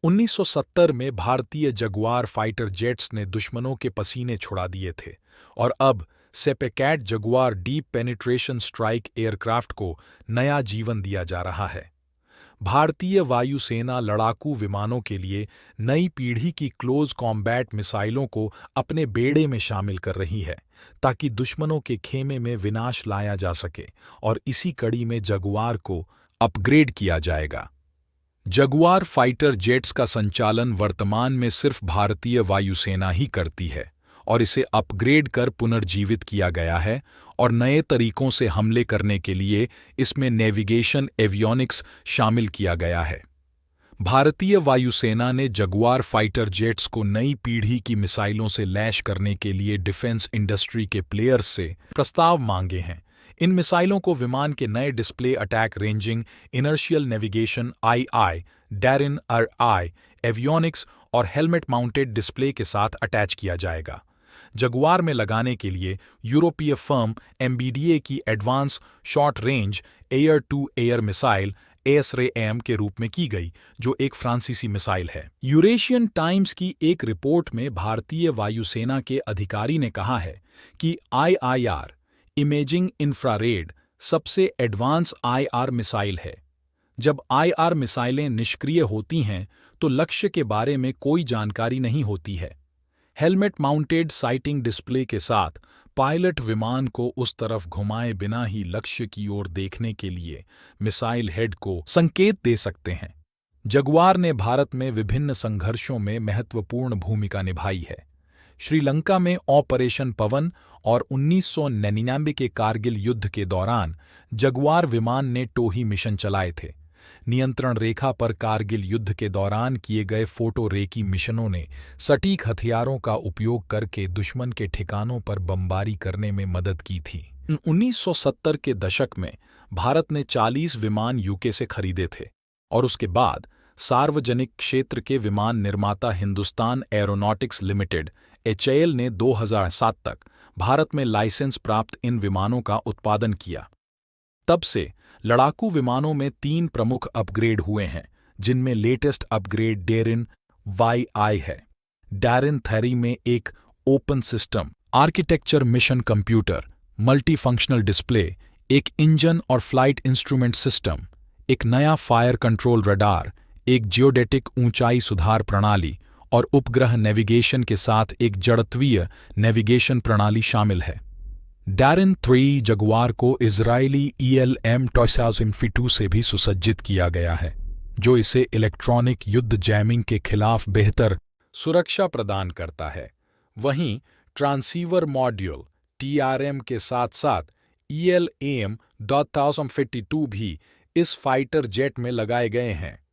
1970 में भारतीय Jaguar fighter jets ने दुश्मनों के पसीने छुड़ा दिए थे और अब SEPECAT Jaguar deep penetration strike aircraft को नया जीवन दिया जा रहा है। भारतीय वायुसेना लड़ाकू विमानों के लिए नई पीढ़ी की क्लोज कॉम्बैट मिसाइलों को अपने बेड़े में शामिल कर रही है ताकि दुश्मनों के खेमे में विनाश लाया जा सके, और इसी कड़ी में जगुआर को अपग्रेड किया जाएगा। जगुआर फाइटर जेट्स का संचालन वर्तमान में सिर्फ भारतीय वायुसेना ही करती है और इसे अपग्रेड कर पुनर्जीवित किया गया है और नए तरीकों से हमले करने के लिए इसमें नेविगेशन एवियोनिक्स शामिल किया गया है। भारतीय वायुसेना ने जगुआर फाइटर जेट्स को नई पीढ़ी की मिसाइलों से लैस करने के लिए डिफेंस इंडस्ट्री के प्लेयर्स से प्रस्ताव मांगे हैं। इन मिसाइलों को विमान के नए display attack ranging, inertial navigation I, DARIN I, avionics और हेलमेट माउंटेड डिस्प्ले के साथ अटैच किया जाएगा। जगुआर में लगाने के लिए यूरोपीय फर्म एमबीडीए की advance short range air to air missile ASRAAM के रूप में की गई, जो एक फ्रांसीसी मिसाइल है। यूरेशियन टाइम्स की एक रिपोर्ट में भारतीय वायुसेना के अधिकारी ने कहा है कि IIR इमेजिंग इंफ्रारेड सबसे एडवांस IR मिसाइल है। जब IR मिसाइलें निष्क्रिय होती हैं तो लक्ष्य के बारे में कोई जानकारी नहीं होती है। हेलमेट माउंटेड साइटिंग डिस्प्ले के साथ पायलट विमान को उस तरफ घुमाए बिना ही लक्ष्य की ओर देखने के लिए मिसाइल हेड को संकेत दे सकते हैं। जगुआर ने भारत में विभिन्न संघर्षों में महत्वपूर्ण भूमिका निभाई है। श्रीलंका में ऑपरेशन पवन और 1999 के कारगिल युद्ध के दौरान जगुआर विमान ने टोही मिशन चलाए थे। नियंत्रण रेखा पर कारगिल युद्ध के दौरान किए गए फोटो रेकी मिशनों ने सटीक हथियारों का उपयोग करके दुश्मन के ठिकानों पर बमबारी करने में मदद की थी। 1970 के दशक में भारत ने 40 विमान यूके से खरीदे थे और उसके बाद सार्वजनिक क्षेत्र के विमान निर्माता हिंदुस्तान एरोनॉटिक्स लिमिटेड HAL ने 2007 तक भारत में लाइसेंस प्राप्त इन विमानों का उत्पादन किया। तब से लड़ाकू विमानों में 3 प्रमुख अपग्रेड हुए हैं, जिनमें लेटेस्ट अपग्रेड डेरिन YI है। डेरिन थ्री में एक open system architecture mission computer, multi functional display, एक इंजन और फ्लाइट इंस्ट्रूमेंट सिस्टम, एक नया फायर कंट्रोल रडार, एक जियोडेटिक ऊंचाई सुधार प्रणाली और उपग्रह नेविगेशन के साथ एक जड़त्वीय नेविगेशन प्रणाली शामिल है। डेरिन 3 जगुआर को इजरायली ELM-2 से भी सुसज्जित किया गया है, जो इसे इलेक्ट्रॉनिक युद्ध जैमिंग के खिलाफ बेहतर सुरक्षा प्रदान करता है। वहीं ट्रांसीवर मॉड्यूल TRM के साथ साथ ELAM-1052 भी इस फाइटर जेट में लगाए गए हैं।